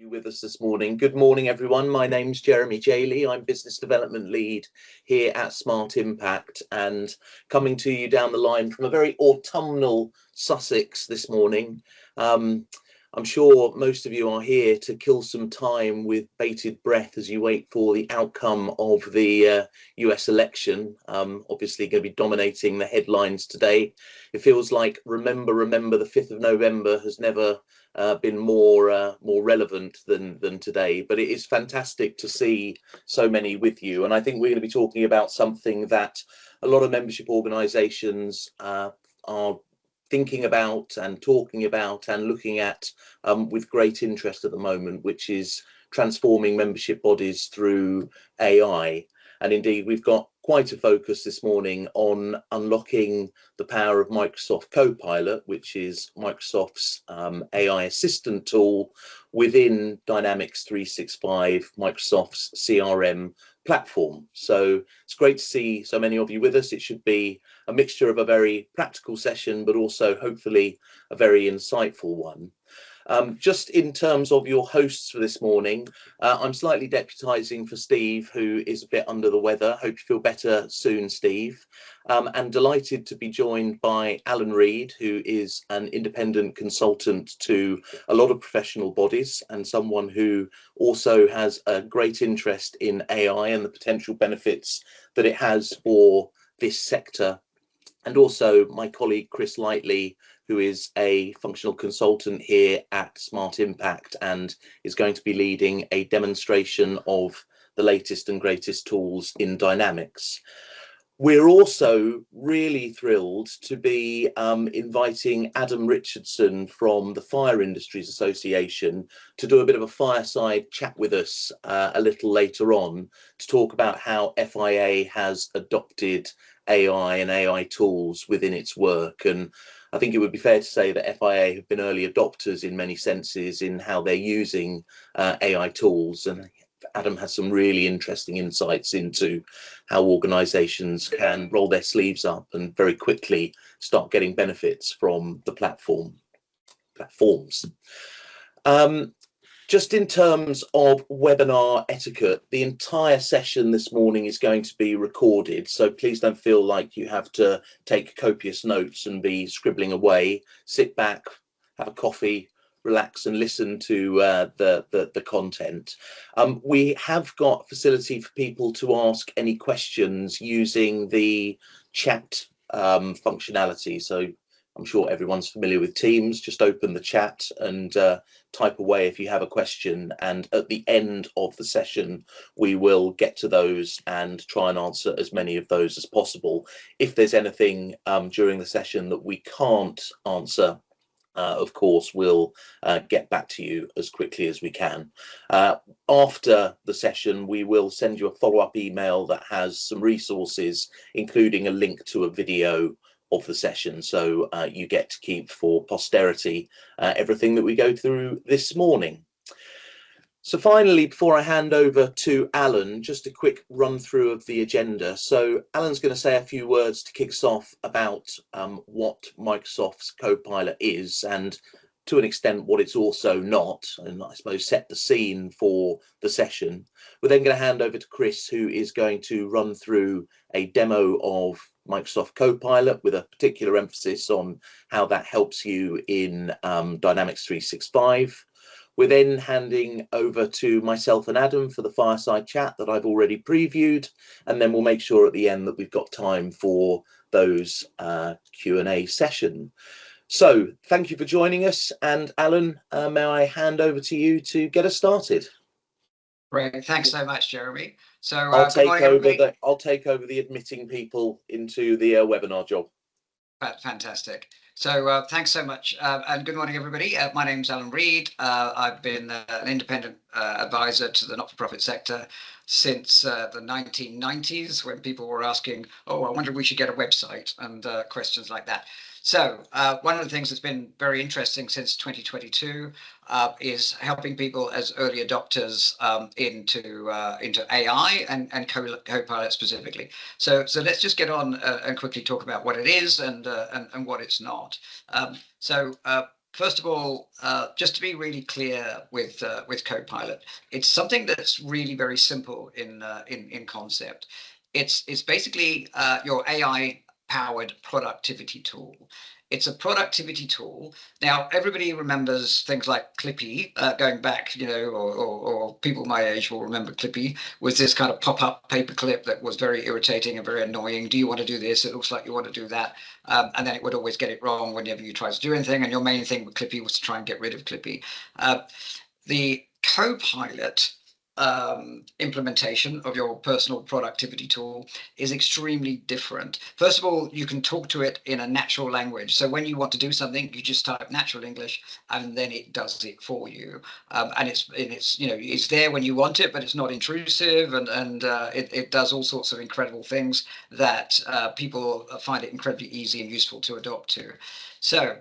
With us this morning. Good morning, everyone. My name's Jeremy Jaley. I'm Business Development Lead here at Smart Impact, and coming to you down the line from a very autumnal Sussex this morning. I'm sure most of you are here to kill some time with bated breath as you wait for the outcome of the US election. Obviously going to be dominating the headlines today. It feels like remember the 5th of November has never been more relevant than today, but it is fantastic to see so many with you. And I think we're going to be talking about something that a lot of membership organizations are thinking about and talking about and looking at with great interest at the moment, which is transforming membership bodies through AI. And indeed, we've got quite a focus this morning on unlocking the power of Microsoft Copilot, which is Microsoft's AI assistant tool within Dynamics 365, Microsoft's CRM platform. So it's great to see so many of you with us. It should be a mixture of a very practical session, but also hopefully a very insightful one. Just in terms of your hosts for this morning, I'm slightly deputising for Steve, who is a bit under the weather. Hope you feel better soon, Steve. And delighted to be joined by Alan Reid, who is an independent consultant to a lot of professional bodies and someone who also has a great interest in AI and the potential benefits that it has for this sector. And also my colleague, Chris Lightley, who is a functional consultant here at Smart Impact and is going to be leading a demonstration of the latest and greatest tools in Dynamics. We're also really thrilled to be inviting Adam Richardson from the Fire Industries Association to do a bit of a fireside chat with us a little later on to talk about how FIA has adopted AI and AI tools within its work. And I think it would be fair to say that FIA have been early adopters in many senses in how they're using AI tools. And Adam has some really interesting insights into how organizations can roll their sleeves up and very quickly start getting benefits from the platforms. Just in terms of webinar etiquette, the entire session this morning is going to be recorded, so please don't feel like you have to take copious notes and be scribbling away. Sit back, have a coffee, relax and listen to the content. We have got facility for people to ask any questions using the chat functionality. So I'm sure everyone's familiar with Teams. Just open the chat and type away if you have a question. And at the end of the session, we will get to those and try and answer as many of those as possible. If there's anything during the session that we can't answer, of course, we'll get back to you as quickly as we can. After the session, we will send you a follow-up email that has some resources, including a link to a video of the session, so you get to keep for posterity everything that we go through this morning. So finally, before I hand over to Alan, just a quick run through of the agenda. So Alan's going to say a few words to kick us off about what Microsoft's Copilot is, and to an extent what it's also not, and I suppose set the scene for the session. We're then going to hand over to Chris, who is going to run through a demo of Microsoft Copilot with a particular emphasis on how that helps you in Dynamics 365. We're then handing over to myself and Adam for the fireside chat that I've already previewed, and then we'll make sure at the end that we've got time for those Q&A session. So thank you for joining us, and Alan, may I hand over to you to get us started? Great, thanks so much, Jeremy. So I'll take over the admitting people into the webinar job. Fantastic. So thanks so much, and good morning, everybody. My name's Alan Reid. I've been an independent advisor to the not-for-profit sector since the 1990s, when people were asking, oh, I wonder if we should get a website, and questions like that. So one of the things that's been very interesting since 2022 is helping people as early adopters into AI and Copilot specifically. So let's just get on and quickly talk about what it is and what it's not. First of all, just to be really clear with Copilot, it's something that's really very simple in concept. It's basically your AI powered productivity tool. It's a productivity tool. Now, everybody remembers things like Clippy, going back, or people my age will remember Clippy, was this kind of pop-up paperclip that was very irritating and very annoying. Do you want to do this? It looks like you want to do that. And then it would always get it wrong whenever you tried to do anything. And your main thing with Clippy was to try and get rid of Clippy. The Copilot implementation of your personal productivity tool is extremely different. First of all, you can talk to it in a natural language. So when you want to do something, you just type natural English and then it does it for you. And it's there when you want it, but it's not intrusive, and it does all sorts of incredible things that people find it incredibly easy and useful to adopt to. So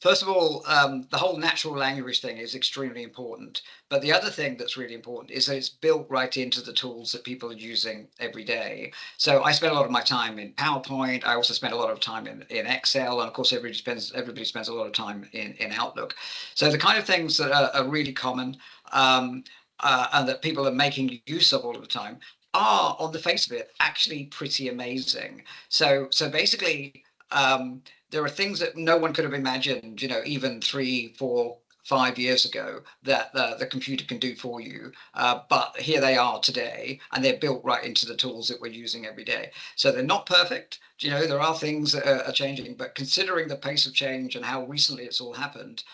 first of all, the whole natural language thing is extremely important. But the other thing that's really important is that it's built right into the tools that people are using every day. So I spend a lot of my time in PowerPoint. I also spend a lot of time in Excel. And of course, everybody spends a lot of time in Outlook. So the kind of things that are really common and that people are making use of all of the time are, on the face of it, actually pretty amazing. So basically, there are things that no one could have imagined, even 3, 4, 5 years ago that the computer can do for you. But here they are today, and they're built right into the tools that we're using every day. So they're not perfect. There are things that are changing, but considering the pace of change and how recently it's all happened,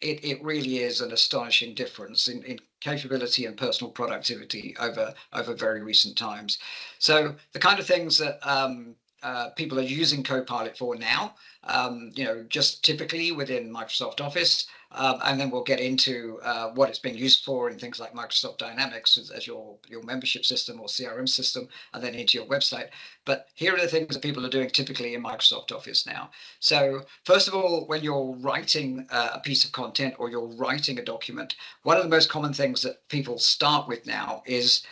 it really is an astonishing difference in capability and personal productivity over very recent times. So the kind of things that people are using Copilot for now, just typically within Microsoft Office. And then we'll get into what it's being used for in things like Microsoft Dynamics as your membership system or CRM system, and then into your website. But here are the things that people are doing typically in Microsoft Office now. So first of all, when you're writing a piece of content or you're writing a document, one of the most common things that people start with now is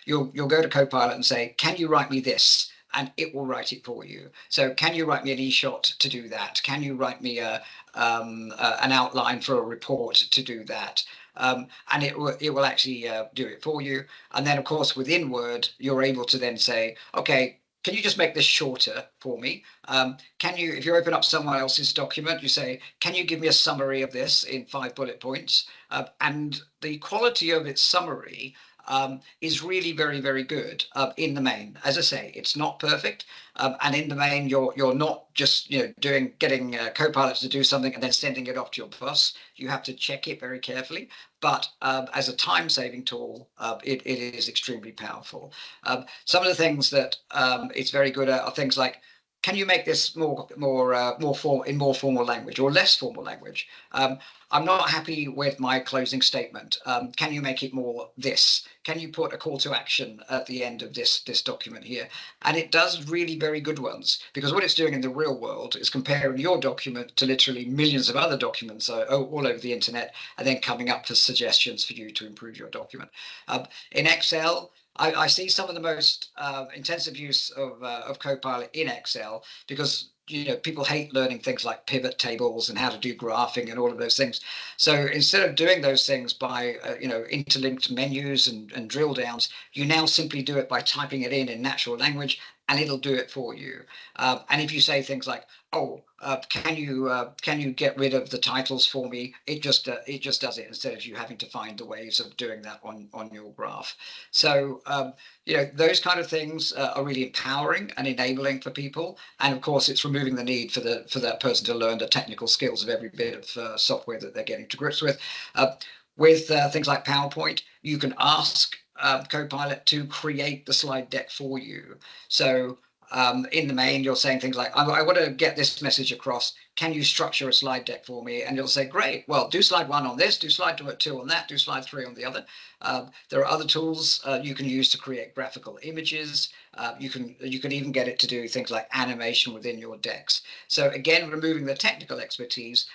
you'll go to Copilot and say, can you write me this? And it will write it for you. So can you write me an e-shot to do that? Can you write me an outline for a report to do that? And it will actually do it for you. And then, of course, within Word, you're able to then say, okay, can you just make this shorter for me? Can you, if you open up someone else's document, you say, can you give me a summary of this in 5 bullet points? And the quality of its summary is really very, very good in the main. As I say, it's not perfect, and in the main, you're not just getting Copilot to do something and then sending it off to your boss. You have to check it very carefully. But as a time-saving tool, it is extremely powerful. Some of the things that it's very good at are things like, can you make this more formal language or less formal language? I'm not happy with my closing statement. Can you make it more this? Can you put a call to action at the end of this document here? And it does really very good ones, because what it's doing in the real world is comparing your document to literally millions of other documents all over the internet, and then coming up with suggestions for you to improve your document. In Excel, I see some of the most intensive use of Copilot in Excel, because people hate learning things like pivot tables and how to do graphing and all of those things. So instead of doing those things by interlinked menus and drill downs, you now simply do it by typing it in natural language, and it'll do it for you. And if you say things like, oh, can you get rid of the titles for me? It just does it, instead of you having to find the ways of doing that on your graph. So those kind of things are really empowering and enabling for people. And of course, it's removing the need for that person to learn the technical skills of every bit of software that they're getting to grips with. With things like PowerPoint, you can ask Copilot to create the slide deck for you. So In the main, you're saying things like, I want to get this message across. Can you structure a slide deck for me? And you'll say, great. Well, do slide 1 on this, do slide 2 on that, do slide 3 on the other. There are other tools you can use to create graphical images. You can even get it to do things like animation within your decks. So again, removing the technical expertise,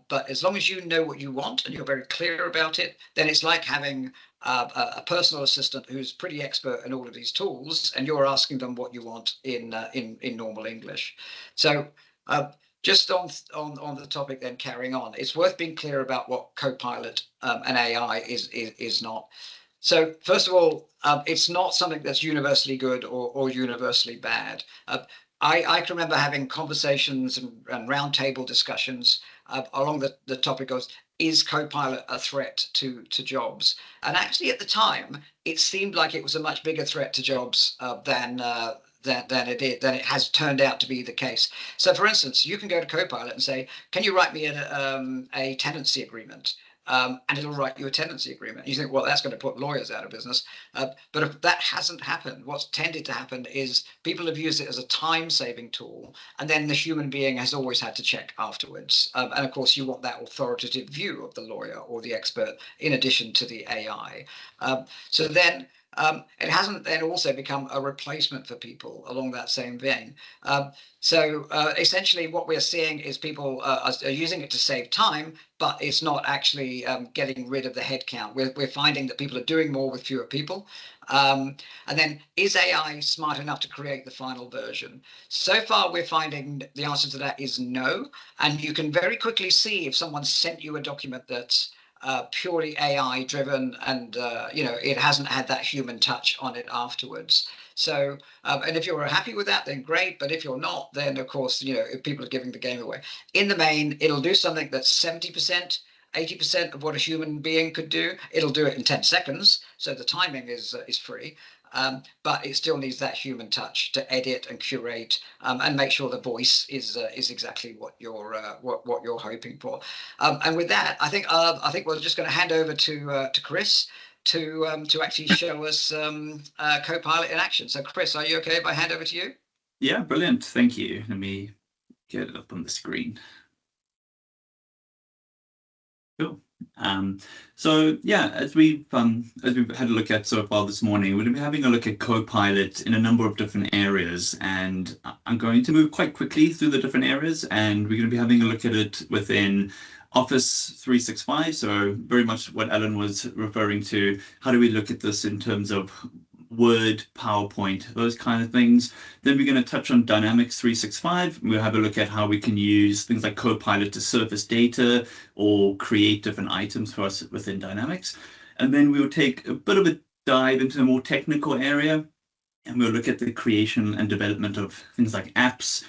but as long as you know what you want and you're very clear about it, then it's like having a personal assistant who's pretty expert in all of these tools, and you're asking them what you want in normal English. So just on the topic, then carrying on, it's worth being clear about what Copilot and AI is not. So first of all, it's not something that's universally good or universally bad. I can remember having conversations and roundtable discussions along the topic of, is Copilot a threat to jobs? And actually, at the time, it seemed like it was a much bigger threat to jobs than it has turned out to be the case. So, for instance, you can go to Copilot and say, "Can you write me a tenancy agreement?" And it'll write you a tenancy agreement. You think, well, that's going to put lawyers out of business. But if that hasn't happened, what's tended to happen is people have used it as a time-saving tool, and then the human being has always had to check afterwards. And of course, you want that authoritative view of the lawyer or the expert in addition to the AI. So then it hasn't then also become a replacement for people along that same vein. So essentially what we're seeing is people are using it to save time, but it's not actually getting rid of the headcount. We're finding that people are doing more with fewer people. And then, is AI smart enough to create the final version? So far, we're finding the answer to that is no. And you can very quickly see if someone sent you a document that's purely AI driven, and it hasn't had that human touch on it afterwards. So and if you're happy with that, then great. But if you're not, then of course, if people are giving the game away. In the main, it'll do something that's 70%, 80% of what a human being could do. It'll do it in 10 seconds, so the timing is free. But it still needs that human touch to edit and curate and make sure the voice is exactly what you're hoping for. And with that, I think we're just going to hand over to Chris to actually show us Copilot in action. So Chris, are you okay if I hand over to you? Yeah, brilliant. Thank you. Let me get it up on the screen. Cool. So yeah, as we've had a look at so far this morning, we're going to be having a look at Copilot in a number of different areas, and I'm going to move quite quickly through the different areas, and we're going to be having a look at it within Office 365. So very much what Alan was referring to. How do we look at this in terms of Word, PowerPoint, those kind of things. Then we're going to touch on Dynamics 365. We'll have a look at how we can use things like Copilot to surface data or create different items for us within Dynamics. And then we'll take a bit of a dive into a more technical area, and we'll look at the creation and development of things like apps,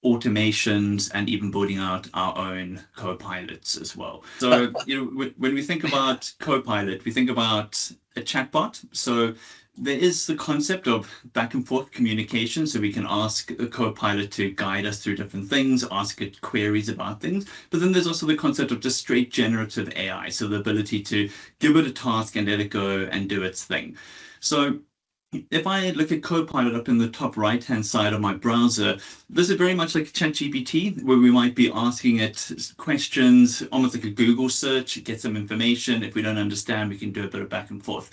automations, and even building out our own Copilots as well. So, when we think about Copilot, we think about a chatbot. So there is the concept of back and forth communication, so we can ask a Copilot to guide us through different things, ask it queries about things. But then there's also the concept of just straight generative AI, so the ability to give it a task and let it go and do its thing. So if I look at Copilot up in the top right-hand side of my browser, this is very much like ChatGPT, where we might be asking it questions, almost like a Google search, get some information. If we don't understand, we can do a bit of back and forth.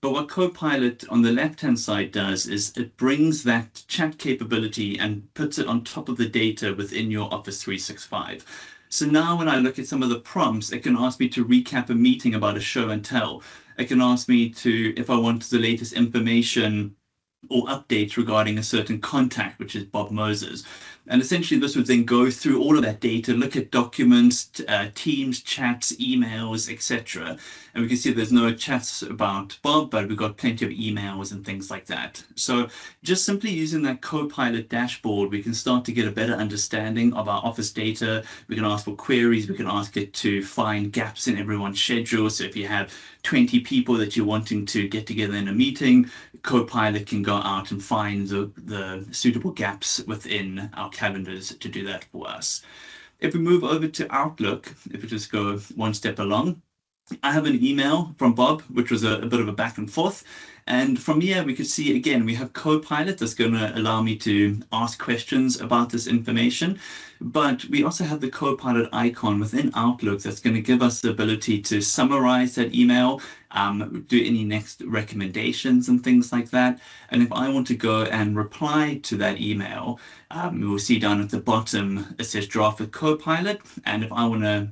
But what Copilot on the left-hand side does is it brings that chat capability and puts it on top of the data within your Office 365. So now when I look at some of the prompts, it can ask me to recap a meeting about a show and tell. It can ask me to, if I want the latest information or updates regarding a certain contact, which is Bob Moses. And essentially this would then go through all of that data, look at documents, Teams, chats, emails, etc. And we can see there's no chats about Bob, but we've got plenty of emails and things like that. So just simply using that Copilot dashboard, we can start to get a better understanding of our Office data. We can ask for queries. We can ask it to find gaps in everyone's schedule. So if you have 20 people that you're wanting to get together in a meeting, Copilot can go out and find the suitable gaps within our calendars to do that for us. If we move over to Outlook, if we just go one step along, I have an email from Bob, which was a bit of a back and forth. And from here, we could see, again, we have Copilot that's going to allow me to ask questions about this information. But we also have the Copilot icon within Outlook that's going to give us the ability to summarize that email, do any next recommendations and things like that. And if I want to go and reply to that email, we will see down at the bottom, it says draft with Copilot. And if I want to,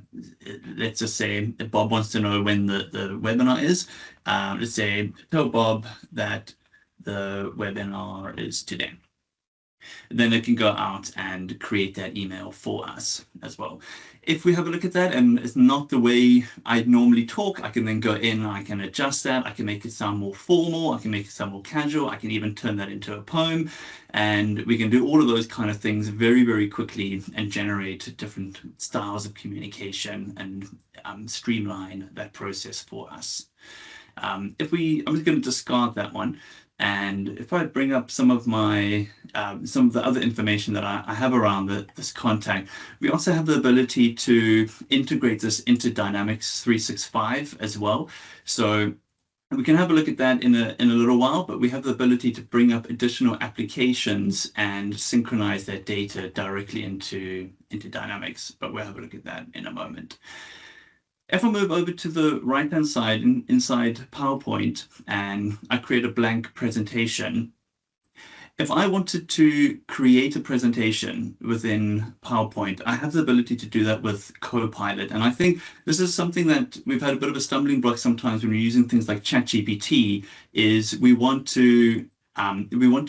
let's just say if Bob wants to know when the webinar is, let's say, tell Bob that the webinar is today. Then it can go out and create that email for us as well. If we have a look at that and it's not the way I normally talk, I can then go in and I can adjust that. I can make it sound more formal. I can make it sound more casual. I can even turn that into a poem. And we can do all of those kind of things very, very quickly and generate different styles of communication and streamline that process for us. I'm just going to discard that one. And if I bring up some of my some of the other information that I have around this contact, we also have the ability to integrate this into Dynamics 365 as well. So we can have a look at that in a little while, but we have the ability to bring up additional applications and synchronize that data directly into Dynamics. But we'll have a look at that in a moment. If I move over to the right-hand side inside PowerPoint and I create a blank presentation, if I wanted to create a presentation within PowerPoint, I have the ability to do that with Copilot. And I think this is something that we've had a bit of a stumbling block sometimes when we're using things like ChatGPT, is we want to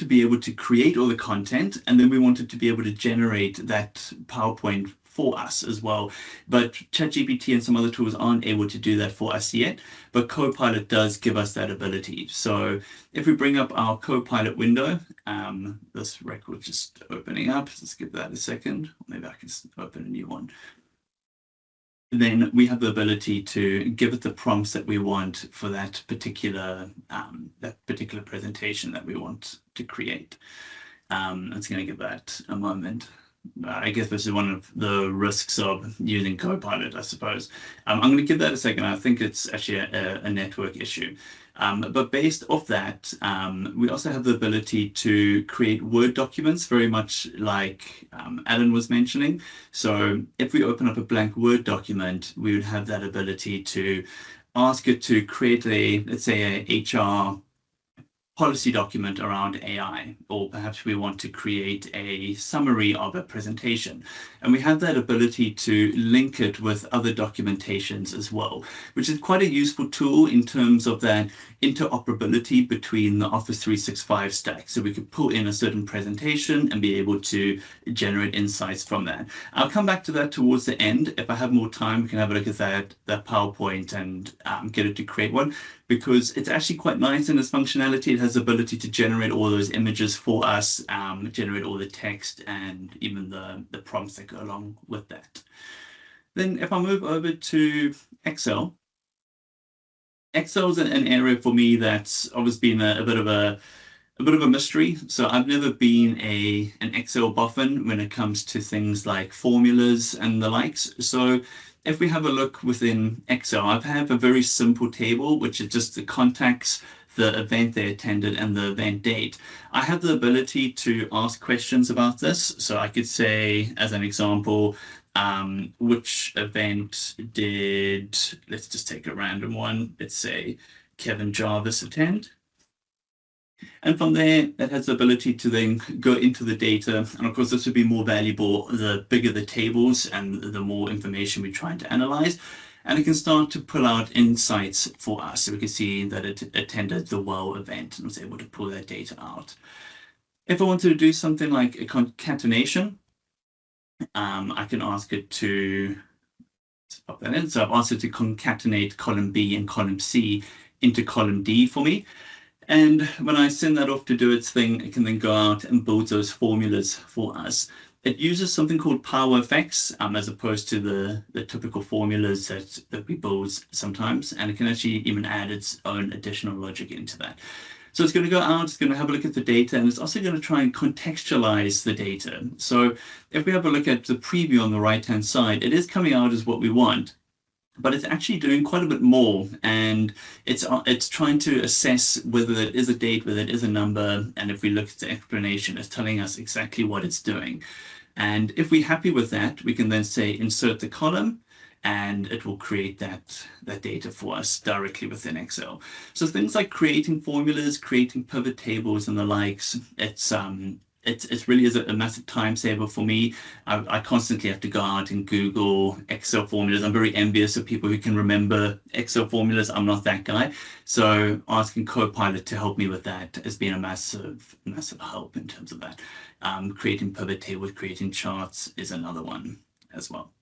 be able to create all the content, and then we want it to be able to generate that PowerPoint for us as well. But ChatGPT and some other tools aren't able to do that for us yet, but Copilot does give us that ability. So if we bring up our Copilot window, this record just opening up, let's give that a second. Maybe I can open a new one. Then we have the ability to give it the prompts that we want for that particular presentation that we want to create. I'm just going to give that a moment. I guess this is one of the risks of using Copilot, I suppose. I'm going to give that a second. I think it's actually a network issue. But based off that, we also have the ability to create Word documents, very much like Alan was mentioning. So if we open up a blank Word document, we would have that ability to ask it to create let's say, a HR policy document around AI, or perhaps we want to create a summary of a presentation. And we have that ability to link it with other documentations as well, which is quite a useful tool in terms of that interoperability between the Office 365 stack. So we could pull in a certain presentation and be able to generate insights from that. I'll come back to that towards the end. If I have more time, we can have a look at that PowerPoint and get it to create one, because it's actually quite nice in its functionality. It has the ability to generate all those images for us, generate all the text and even the prompts that go along with that. Then if I move over to Excel, Excel is an area for me that's always been a bit of a mystery. So I've never been an Excel boffin when it comes to things like formulas and the likes. So if we have a look within Excel, I have a very simple table, which is just the contacts, the event they attended, and the event date. I have the ability to ask questions about this. So I could say, as an example, which event did, let's just take a random one. Let's say Kevin Jarvis attend. And from there, that has the ability to then go into the data. And of course, this would be more valuable the bigger the tables and the more information we're trying to analyze. And it can start to pull out insights for us. So we can see that it attended the WOW event and was able to pull that data out. If I wanted to do something like a concatenation, I can ask it to pop that in. So I've asked it to concatenate column B and column C into column D for me. And when I send that off to do its thing, it can then go out and build those formulas for us. It uses something called Power Effects as opposed to the typical formulas that we build sometimes. And it can actually even add its own additional logic into that. So it's going to go out, it's going to have a look at the data, and it's also going to try and contextualize the data. So if we have a look at the preview on the right-hand side, it is coming out as what we want. but it's actually doing quite a bit more, and it's trying to assess whether it is a date, whether it is a number, and if we look at the explanation, it's telling us exactly what it's doing. And if we're happy with that, we can then say insert the column, and it will create that data for us directly within Excel. So things like creating formulas, creating pivot tables, and the likes, it really is a massive time saver for me. I constantly have to go out and Google Excel formulas. I'm very envious of people who can remember Excel formulas. I'm not that guy. So asking Copilot to help me with that has been a massive help in terms of that. Creating pivot tables, creating charts is another one as well.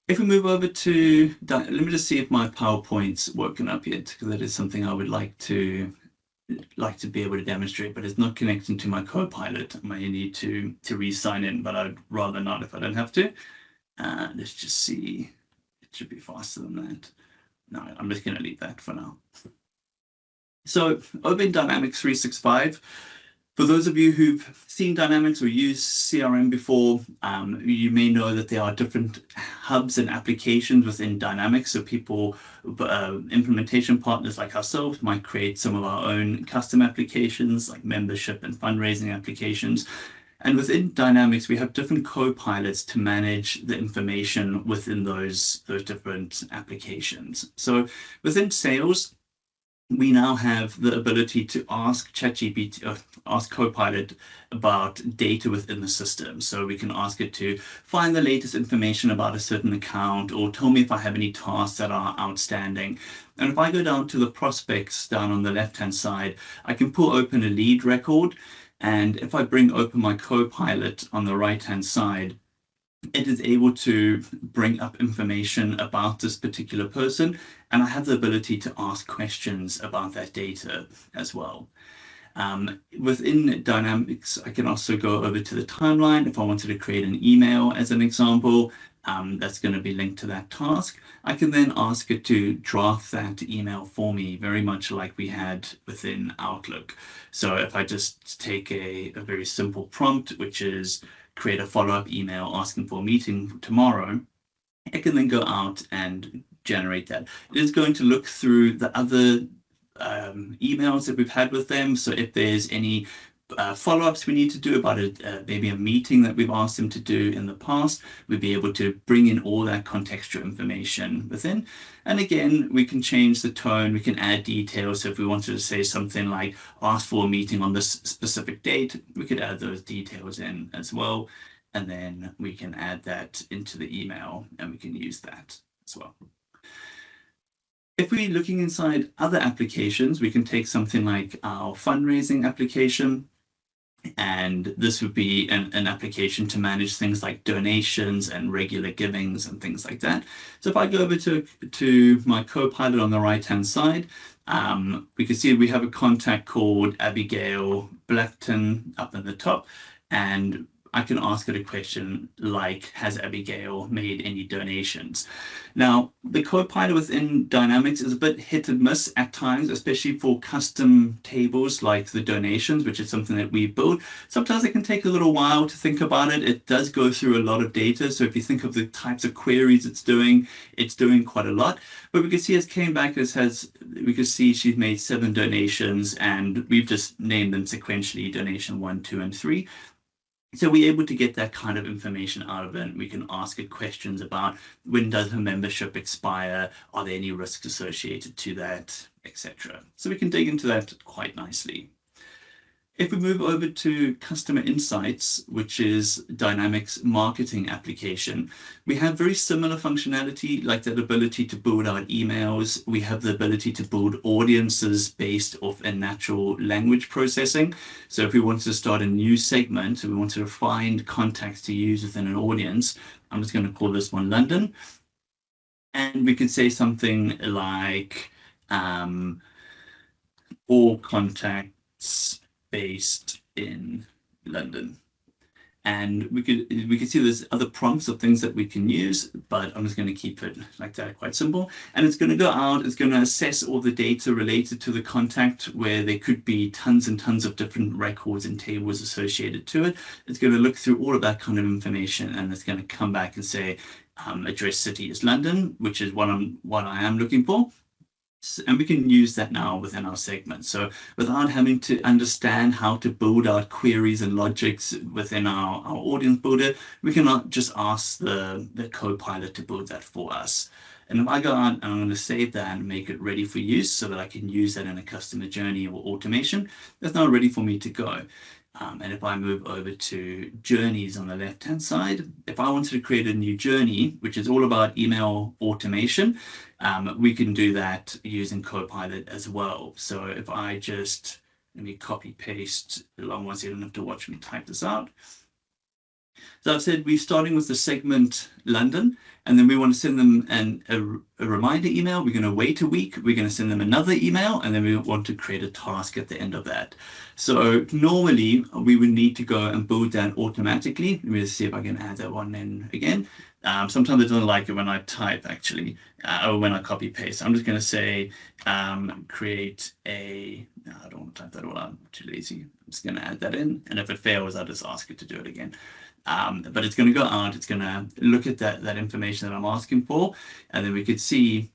If we move over to, let me just see if my PowerPoint's woken up yet, because that is something I would like to be able to demonstrate, but it's not connecting to my Copilot. I may need to re-sign in, but I'd rather not if I don't have to. Let's just see. It should be faster than that. No, I'm just going to leave that for now. So over in Dynamics 365, for those of you who've seen Dynamics or used CRM before, you may know that there are different hubs and applications within Dynamics. So people, implementation partners like ourselves might create some of our own custom applications like membership and fundraising applications. And within Dynamics, we have different co-pilots to manage the information within those different applications. So within sales, we now have the ability to ask ChatGPT or ask Copilot about data within the system. So we can ask it to find the latest information about a certain account, or tell me if I have any tasks that are outstanding. And if I go down to the prospects down on the left-hand side, I can pull open a lead record. And if I bring open my Copilot on the right-hand side, it is able to bring up information about this particular person, and I have the ability to ask questions about that data as well. Within Dynamics, I can also go over to the timeline. If I wanted to create an email as an example, that's going to be linked to that task. I can then ask it to draft that email for me, very much like we had within Outlook. So if I just take a very simple prompt, which is create a follow-up email asking for a meeting tomorrow, I can then go out and generate that. It is going to look through the other emails that we've had with them. So if there's any follow-ups we need to do about maybe a meeting that we've asked them to do in the past, we'd be able to bring in all that contextual information within. And again, we can change the tone, we can add details. So if we wanted to say something like ask for a meeting on this specific date, we could add those details in as well. And then we can add that into the email and we can use that as well. If we're looking inside other applications, we can take something like our fundraising application. And this would be an application to manage things like donations and regular givings and things like that. So if I go over to my Copilot on the right-hand side, we can see we have a contact called Abigail Blackton up in the top. And I can ask it a question like, has Abigail made any donations? Now, the Copilot within Dynamics is a bit hit and miss at times, especially for custom tables like the donations, which is something that we build. Sometimes it can take a little while to think about it. It does go through a lot of data. So if you think of the types of queries it's doing quite a lot. But we can see it came back as we can see she's made 7 donations, and we've just named them sequentially, donation 1, 2, and 3. So we're able to get that kind of information out of it. We can ask it questions about when does her membership expire? Are there any risks associated to that, etc. So we can dig into that quite nicely. If we move over to Customer Insights, which is Dynamics marketing application, we have very similar functionality, like that ability to build out emails. We have the ability to build audiences based off a natural language processing. So if we wanted to start a new segment and we wanted to find contacts to use within an audience, I'm just going to call this one London. And we could say something like all contacts based in London. And we could see there's other prompts of things that we can use, but I'm just going to keep it like that, quite simple. And it's going to go out, it's going to assess all the data related to the contact, where there could be tons and tons of different records and tables associated to it. It's going to look through all of that kind of information, and it's going to come back and say, address city is London, which is what I am looking for. And we can use that now within our segment. So without having to understand how to build out queries and logics within our audience builder, we can just ask the Copilot to build that for us. And if I go out and I'm going to save that and make it ready for use so that I can use that in a customer journey or automation, that's now ready for me to go. And if I move over to journeys on the left-hand side, if I wanted to create a new journey, which is all about email automation, we can do that using Copilot as well. So if I let me copy paste along once, you don't have to watch me type this out. So I've said we're starting with the segment London, and then we want to send them a reminder email. We're going to wait a week. We're going to send them another email, and then we want to create a task at the end of that. So normally we would need to go and build that automatically. Let me just see if I can add that one in again. Sometimes I don't like it when I type actually, or when I copy paste. I'm just going to say create a, no, I don't want to type that all out, I'm too lazy. I'm just going to add that in, and if it fails, I'll just ask it to do it again. But it's going to go out, it's going to look at that information that I'm asking for, and then we could see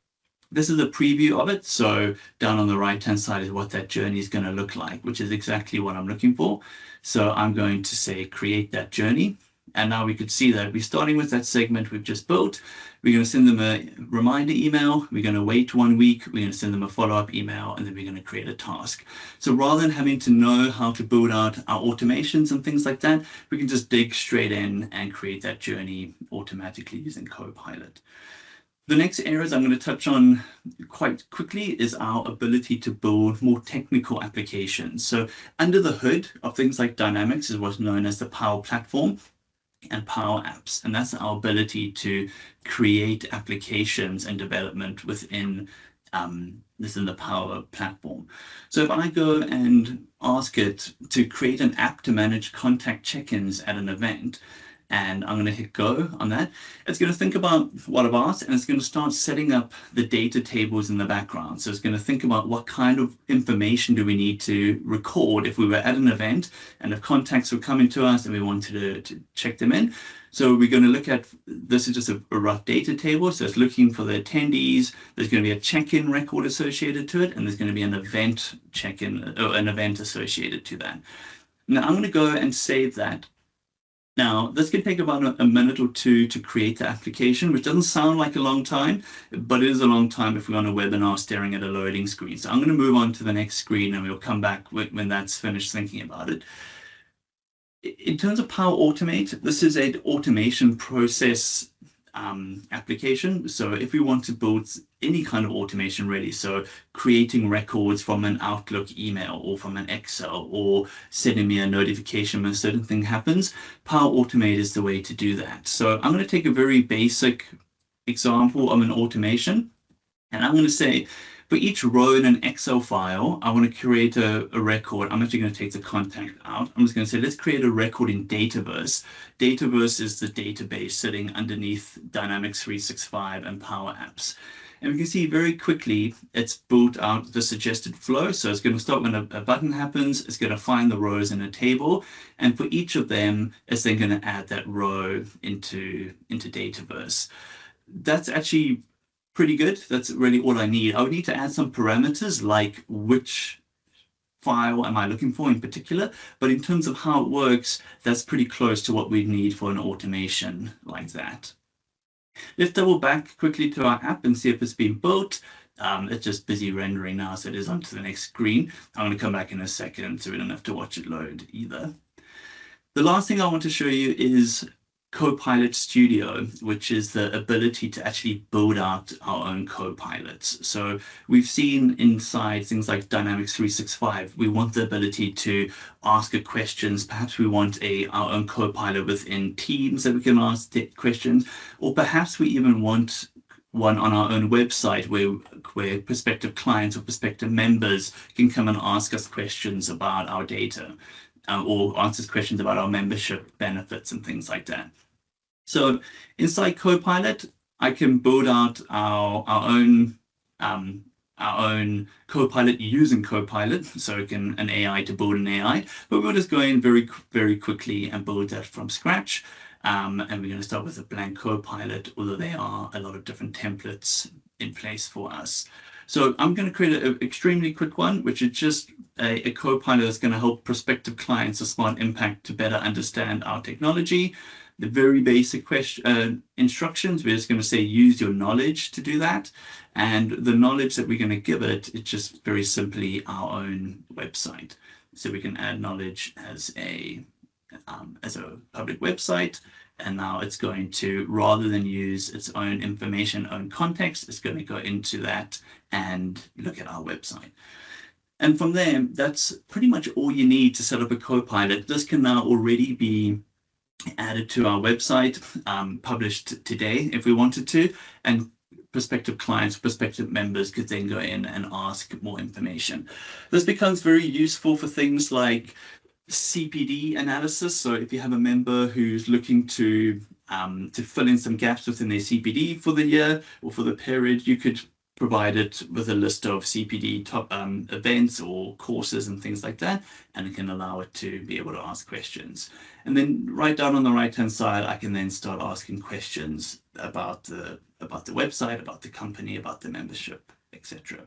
this is a preview of it. So down on the right hand side is what that journey is going to look like, which is exactly what I'm looking for. So I'm going to say create that journey. And now we could see that we're starting with that segment we've just built. We're going to send them a reminder email. We're going to wait 1 week. We're going to send them a follow-up email, and then we're going to create a task. So rather than having to know how to build out our automations and things like that, we can just dig straight in and create that journey automatically using Copilot. The next areas I'm going to touch on quite quickly is our ability to build more technical applications. So under the hood of things like Dynamics is what's known as the Power Platform and Power Apps, and that's our ability to create applications and development within the Power Platform. So if I go and ask it to create an app to manage contact check-ins at an event, and I'm going to hit go on that, it's going to think about what I've asked, and it's going to start setting up the data tables in the background. So it's going to think about what kind of information do we need to record if we were at an event and if contacts were coming to us and we wanted to check them in. So we're going to look at, this is just a rough data table. So it's looking for the attendees. There's going to be a check-in record associated to it, and there's going to be an event check-in or an event associated to that. Now I'm going to go and save that. Now, this can take about a minute or two to create the application, which doesn't sound like a long time, but it is a long time if we're on a webinar staring at a loading screen. So I'm going to move on to the next screen, and we'll come back when that's finished thinking about it. In terms of Power Automate, this is an automation process application. So if we want to build any kind of automation really, so creating records from an Outlook email or from an Excel or sending me a notification when a certain thing happens, Power Automate is the way to do that. So I'm going to take a very basic example of an automation, and I'm going to say for each row in an Excel file, I want to create a record. I'm actually going to take the contact out. I'm just going to say, let's create a record in Dataverse. Dataverse is the database sitting underneath Dynamics 365 and Power Apps. And we can see very quickly it's built out the suggested flow. So it's going to start when a button happens. It's going to find the rows in a table. And for each of them, it's then going to add that row into Dataverse. That's actually pretty good. That's really all I need. I would need to add some parameters like which file am I looking for in particular, but in terms of how it works, that's pretty close to what we need for an automation like that. Let's double back quickly to our app and see if it's been built. It's just busy rendering now, so it is onto the next screen. I'm going to come back in a second so we don't have to watch it load either. The last thing I want to show you is Copilot Studio, which is the ability to actually build out our own copilots. So we've seen inside things like Dynamics 365, we want the ability to ask it questions. Perhaps we want our own copilot within Teams that we can ask questions, or perhaps we even want one on our own website where prospective clients or prospective members can come and ask us questions about our data. Or answers questions about our membership benefits and things like that. So inside Copilot, I can build out our own Copilot using Copilot, so it can an AI to build an AI. But we'll just go in very quickly and build that from scratch. And we're going to start with a blank Copilot, although there are a lot of different templates in place for us. So I'm going to create an extremely quick one, which is just a Copilot that's going to help prospective clients of Smart Impact to better understand our technology. The very basic instructions, we're just going to say use your knowledge to do that. And the knowledge that we're going to give it, it's just very simply our own website. So we can add knowledge as a public website. And now it's going to, rather than use its own information, own context, it's going to go into that and look at our website. And from there, that's pretty much all you need to set up a Copilot. This can now already be added to our website, published today if we wanted to, and prospective clients, prospective members could then go in and ask more information. This becomes very useful for things like CPD analysis. So if you have a member who's looking to fill in some gaps within their CPD for the year or for the period, you could provide it with a list of CPD top events or courses and things like that, and it can allow it to be able to ask questions. And then right down on the right hand side, I can then start asking questions about the website, about the company, about the membership, etc.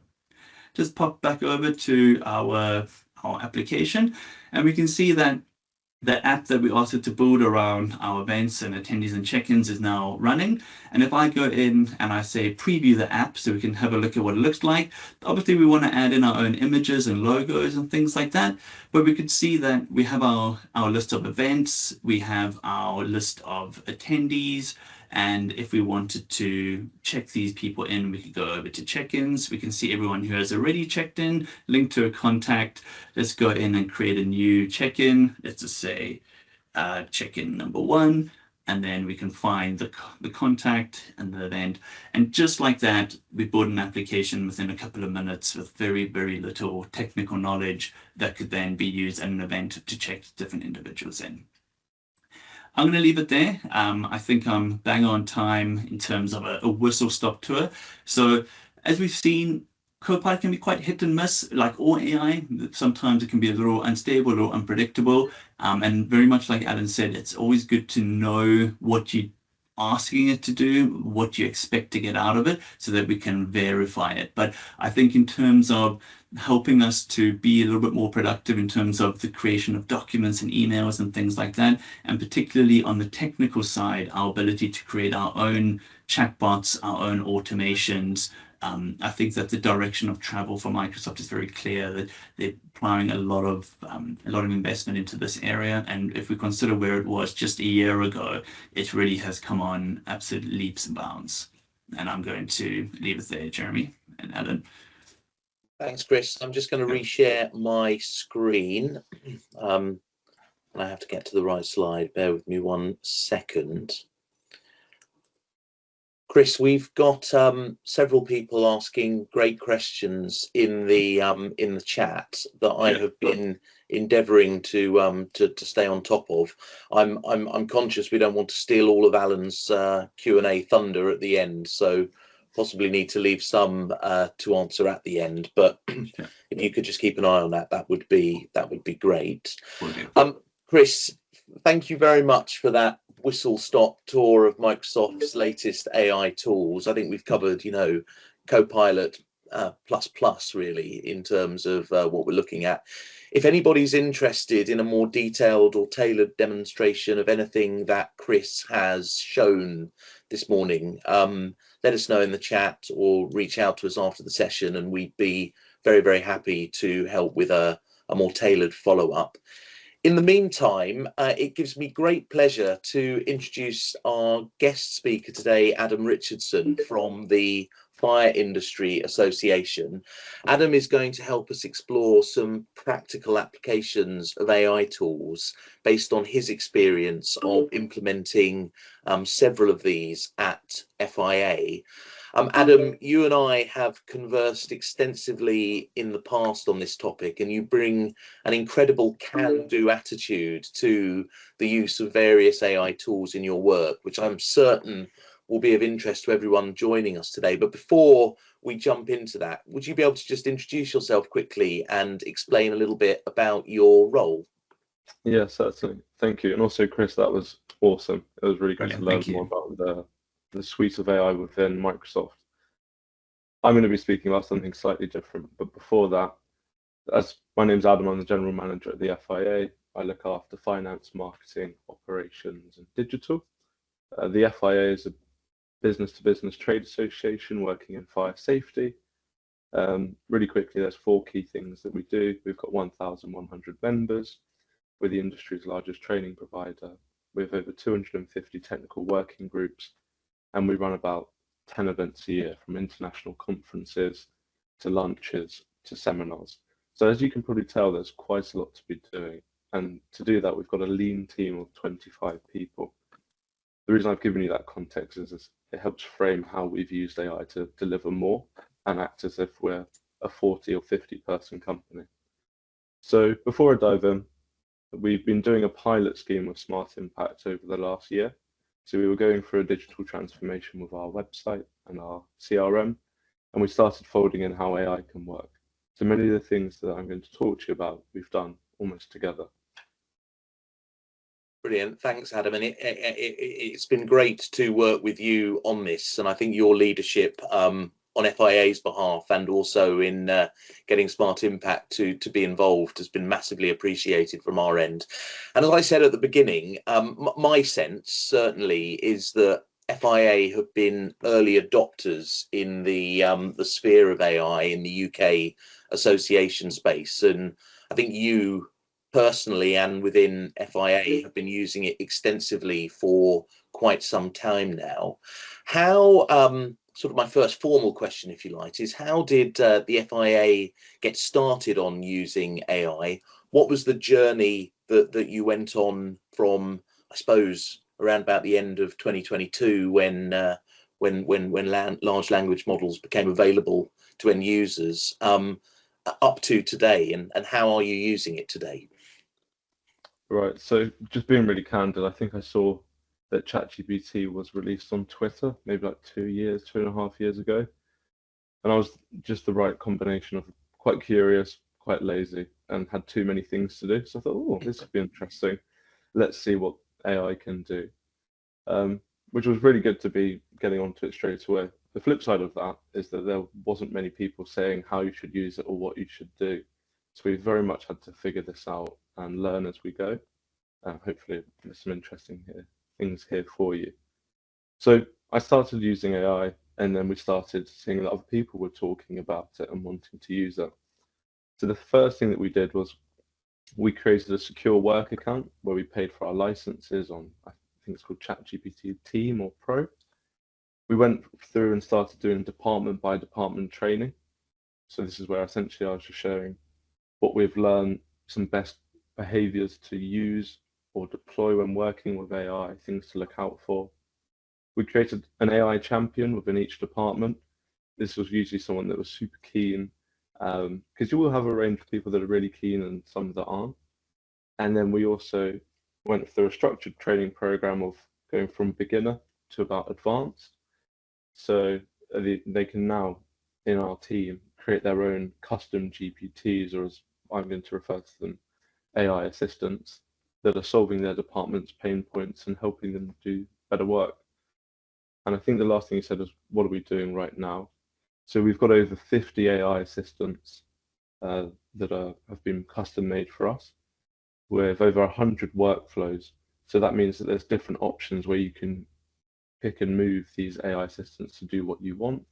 Just pop back over to our application, and we can see that the app that we asked it to build around our events and attendees and check-ins is now running. And if I go in and I say preview the app so we can have a look at what it looks like, obviously we want to add in our own images and logos and things like that. But we could see that we have our list of events, we have our list of attendees, and if we wanted to check these people in, we could go over to check-ins. We can see everyone who has already checked in, link to a contact. Let's go in and create a new check-in. Let's just say check-in number 1, and then we can find the contact and the event. And just like that, we built an application within a couple of minutes with very, very little technical knowledge that could then be used at an event to check different individuals in. I'm going to leave it there. I think I'm bang on time in terms of a whistle-stop tour. So as we've seen, Copilot can be quite hit and miss, like all AI. Sometimes it can be a little unstable, a little unpredictable. And very much like Alan said, it's always good to know what you're asking it to do, what you expect to get out of it, so that we can verify it. But I think in terms of helping us to be a little bit more productive in terms of the creation of documents and emails and things like that, and particularly on the technical side, our ability to create our own chatbots, our own automations, I think that the direction of travel for Microsoft is very clear, that they're applying a lot of investment into this area. And if we consider where it was just a year ago, it really has come on absolute leaps and bounds. And I'm going to leave it there, Jeremy and Alan. Thanks, Chris. I'm just going to reshare my screen. And I have to get to the right slide. Bear with me 1 second. Chris, we've got several people asking great questions in the chat that I have been endeavouring to stay on top of. I'm conscious we don't want to steal all of Alan's Q&A thunder at the end, so possibly need to leave some to answer at the end. But if you could just keep an eye on that, that would be great. Chris, thank you very much for that whistle-stop tour of Microsoft's latest AI tools. I think we've covered, Copilot plus really in terms of what we're looking at. If anybody's interested in a more detailed or tailored demonstration of anything that Chris has shown this morning, let us know in the chat or reach out to us after the session, and we'd be very, very happy to help with a more tailored follow-up. In the meantime, it gives me great pleasure to introduce our guest speaker today, Adam Richardson from the Fire Industry Association. Adam is going to help us explore some practical applications of AI tools based on his experience of implementing several of these at FIA. Adam, you and I have conversed extensively in the past on this topic, and you bring an incredible can-do attitude to the use of various AI tools in your work, which I'm certain will be of interest to everyone joining us today. But before we jump into that, would you be able to just introduce yourself quickly and explain a little bit about your role? Yes, certainly. Thank you. And also, Chris, that was awesome. It was really good Brilliant, to learn thank you. more about the suite of AI within Microsoft. I'm going to be speaking about something slightly different, but before that, as my name's Adam, I'm the general manager at the FIA. I look after finance, marketing, operations, and digital. The FIA is a business-to-business trade association working in fire safety. Really quickly, there's 4 key things that we do. We've got 1,100 members. We're the industry's largest training provider. We have over 250 technical working groups, and we run about 10 events a year, from international conferences to lunches to seminars. So as you can probably tell, there's quite a lot to be doing. And to do that, we've got a lean team of 25 people. The reason I've given you that context is it helps frame how we've used AI to deliver more and act as if we're a 40 or 50 person company. So before I dive in, we've been doing a pilot scheme with Smart Impact over the last year. So we were going through a digital transformation with our website and our CRM, and we started folding in how AI can work. So many of the things that I'm going to talk to you about, we've done almost together. Brilliant, thanks, Adam. And it's been great to work with you on this, and I think your leadership on FIA's behalf and also in getting Smart Impact to be involved has been massively appreciated from our end. And as I said at the beginning, my sense certainly is that FIA have been early adopters in the sphere of AI in the UK association space, and I think you personally and within FIA have been using it extensively for quite some time now. How sort of my first formal question, if you like, is how did the FIA get started on using AI? What was the journey that you went on from, I suppose, around about the end of 2022 when large language models became available to end users up to today, and how are you using it today? Right, so just being really candid, I think I saw that ChatGPT was released on Twitter maybe like 2.5 years ago. And I was just the right combination of quite curious, quite lazy, and had too many things to do. So I thought, oh, this would be interesting. Let's see what AI can do. Which was really good to be getting onto it straight away. The flip side of that is that there wasn't many people saying how you should use it or what you should do. So we very much had to figure this out and learn as we go. Hopefully there's some interesting things here for you. So I started using AI, and then we started seeing that other people were talking about it and wanting to use it. So the first thing that we did was we created a secure work account where we paid for our licenses on, I think it's called ChatGPT Team or Pro. We went through and started doing department by department training. So this is where essentially I was just sharing what we've learned, some best behaviors to use or deploy when working with AI, things to look out for. We created an AI champion within each department. This was usually someone that was super keen, because you will have a range of people that are really keen and some that aren't. And then we also went through a structured training program of going from beginner to about advanced. So they can now, in our team, create their own custom GPTs, or as I'm going to refer to them, AI assistants that are solving their department's pain points and helping them do better work. And I think the last thing you said is, what are we doing right now? So we've got over 50 AI assistants that have been custom made for us, with over 100 workflows. So that means that there's different options where you can pick and move these AI assistants to do what you want.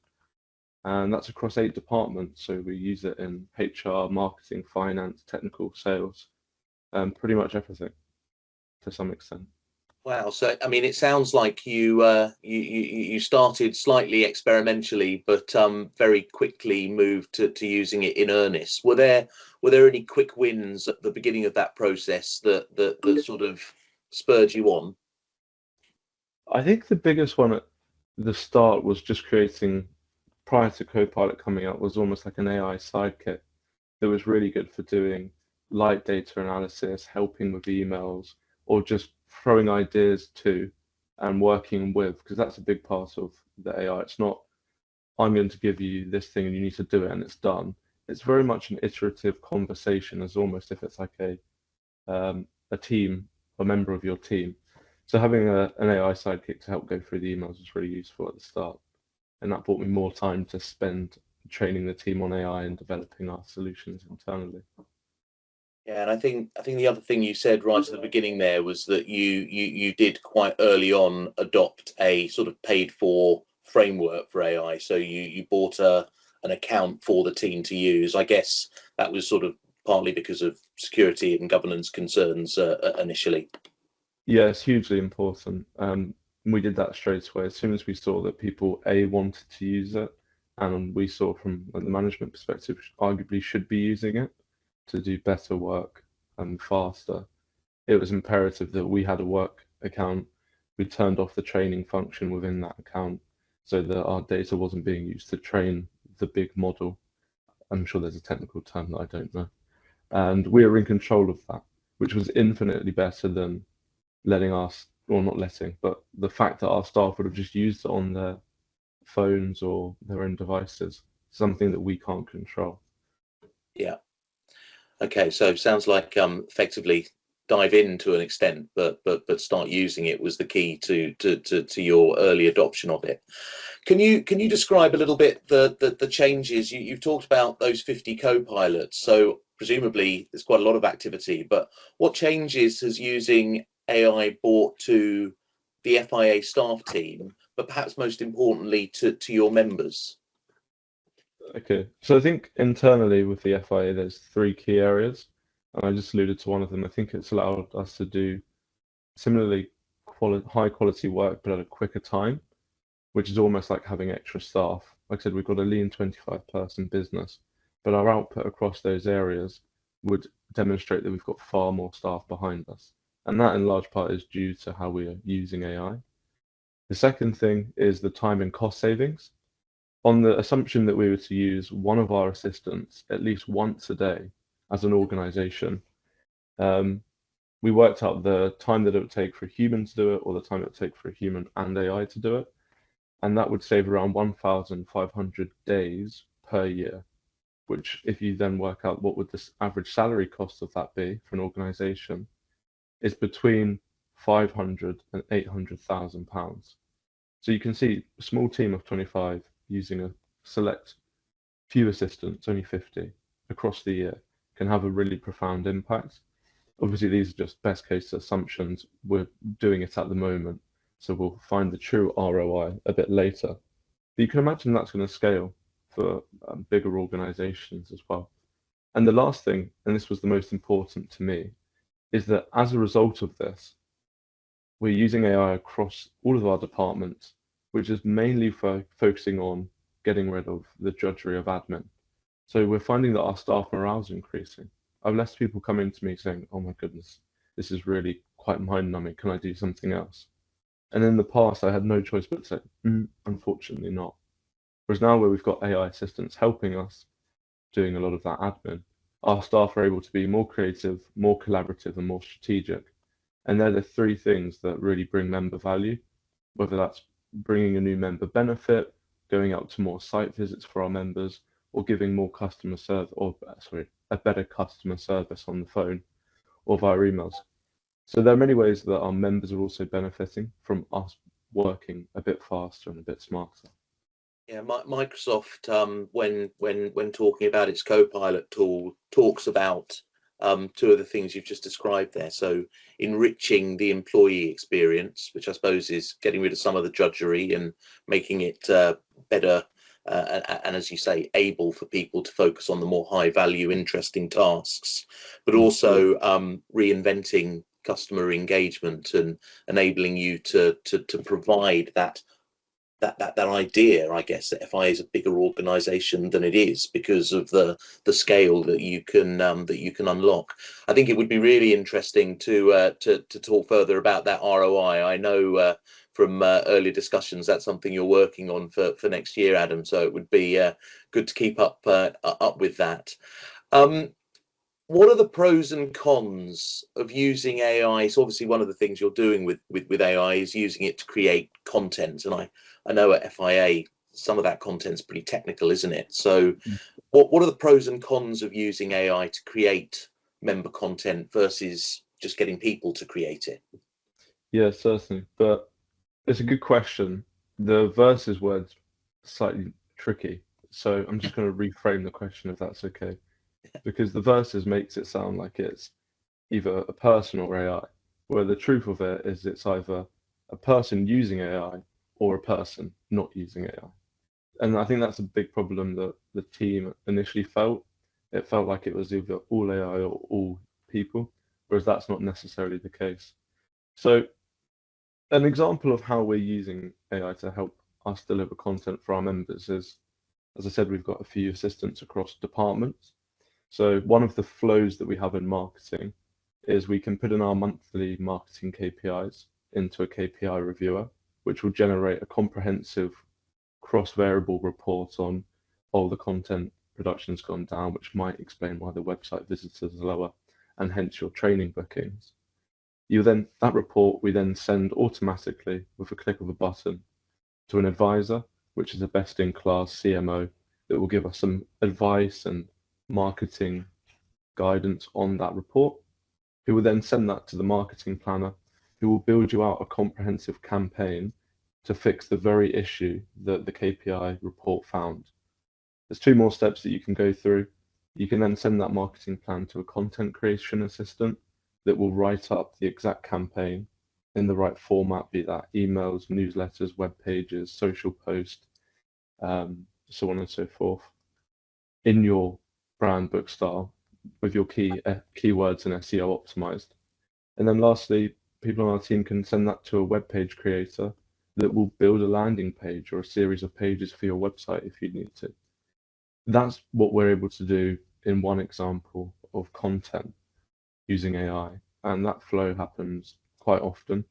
And that's across 8 departments. So we use it in HR, marketing, finance, technical, sales, pretty much everything to some extent. Wow. So, I mean, it sounds like you started slightly experimentally, but very quickly moved to using it in earnest. Were there any quick wins at the beginning of that process that sort of spurred you on? I think the biggest one at the start was just creating, prior to Copilot coming out, was almost like an AI sidekick that was really good for doing light data analysis, helping with emails, or just throwing ideas to and working with, because that's a big part of the AI. It's not, I'm going to give you this thing and you need to do it and it's done. It's very much an iterative conversation, as almost if it's like a team, a member of your team. So having an AI sidekick to help go through the emails was really useful at the start, and that brought me more time to spend training the team on AI and developing our solutions internally. Yeah, and I think the other thing you said right at the beginning there was that you did quite early on adopt a sort of paid for framework for AI. So you bought an account for the team to use. I guess that was sort of partly because of security and governance concerns initially. Yeah, it's hugely important. We did that straight away as soon as we saw that people wanted to use it, and we saw from the management perspective arguably should be using it to do better work and faster. It was imperative that we had a work account. We turned off the training function within that account so that our data wasn't being used to train the big model. I'm sure there's a technical term that I don't know. And we were in control of that, which was infinitely better than letting us, or not letting, but the fact that our staff would have just used it on their phones or their own devices, something that we can't control. Yeah. Okay, so sounds like effectively dive in to an extent, but start using it was the key to your early adoption of it. Can you describe a little bit the changes you've talked about, those 50 co-pilots? So presumably there's quite a lot of activity, but what changes has using AI brought to the FIA staff team, but perhaps most importantly to your members? Okay, so I think internally with the FIA, there's three key areas, and I just alluded to one of them. I think it's allowed us to do similarly high quality work, but at a quicker time, which is almost like having extra staff. Like I said, we've got a lean 25-person business, but our output across those areas would demonstrate that we've got far more staff behind us. And that in large part is due to how we are using AI. The second thing is the time and cost savings. On the assumption that we were to use one of our assistants at least once a day as an organization, we worked out the time that it would take for a human to do it, or the time it would take for a human and AI to do it. And that would save around 1,500 days per year, which if you then work out what would the average salary cost of that be for an organization, is between 500 and 800,000 pounds. So you can see a small team of 25 using a select few assistants, only 50, across the year can have a really profound impact. Obviously, these are just best case assumptions. We're doing it at the moment, so we'll find the true ROI a bit later. But you can imagine that's going to scale for bigger organizations as well. And the last thing, and this was the most important to me, is that as a result of this, we're using AI across all of our departments, which is mainly focusing on getting rid of the drudgery of admin. So we're finding that our staff morale is increasing. I have less people coming to me saying, oh my goodness, this is really quite mind-numbing. Can I do something else? And in the past, I had no choice but to say, unfortunately not. Whereas now where we've got AI assistants helping us doing a lot of that admin, our staff are able to be more creative, more collaborative, and more strategic. And they're the three things that really bring member value, whether that's bringing a new member benefit, going out to more site visits for our members, or giving more customer service, or sorry, a better customer service on the phone or via emails. So there are many ways that our members are also benefiting from us working a bit faster and a bit smarter. Yeah, Microsoft, when talking about its Copilot tool, talks about two of the things you've just described there. So enriching the employee experience, which I suppose is getting rid of some of the drudgery and making it better, and as you say, able for people to focus on the more high value, interesting tasks, but also reinventing customer engagement and enabling you to provide that idea, I guess, that FIA is a bigger organization than it is because of the scale that you can unlock. I think it would be really interesting to talk further about that ROI. I know from earlier discussions that's something you're working on for next year, Adam, so it would be good to keep up with that. What are the pros and cons of using AI? So obviously one of the things you're doing with AI is using it to create content, and I know at FIA some of that content's pretty technical, isn't it? So what are the pros and cons of using AI to create member content versus just getting people to create it? Yeah, certainly. But it's a good question. The versus word's slightly tricky. So I'm just going to reframe the question if that's okay. Because the versus makes it sound like it's either a person or AI, where the truth of it is it's either a person using AI or a person not using AI. And I think that's a big problem that the team initially felt. It felt like it was either all AI or all people, whereas that's not necessarily the case. So an example of how we're using AI to help us deliver content for our members is, as I said, we've got a few assistants across departments. So one of the flows that we have in marketing is we can put in our monthly marketing KPIs into a KPI reviewer, which will generate a comprehensive cross-variable report on, oh, the content production's gone down, which might explain why the website visitors are lower, and hence your training bookings. That report we then send automatically with a click of a button to an advisor, which is a best-in-class CMO that will give us some advice and marketing guidance on that report, who will then send that to the marketing planner, who will build you out a comprehensive campaign to fix the very issue that the KPI report found. There's two more steps that you can go through. You can then send that marketing plan to a content creation assistant that will write up the exact campaign in the right format, be that emails, newsletters, web pages, social posts, so on and so forth, in your brand book style with your keywords and SEO optimized. And then lastly, people on our team can send that to a web page creator that will build a landing page or a series of pages for your website if you need to. That's what we're able to do in one example of content using AI. And that flow happens quite often.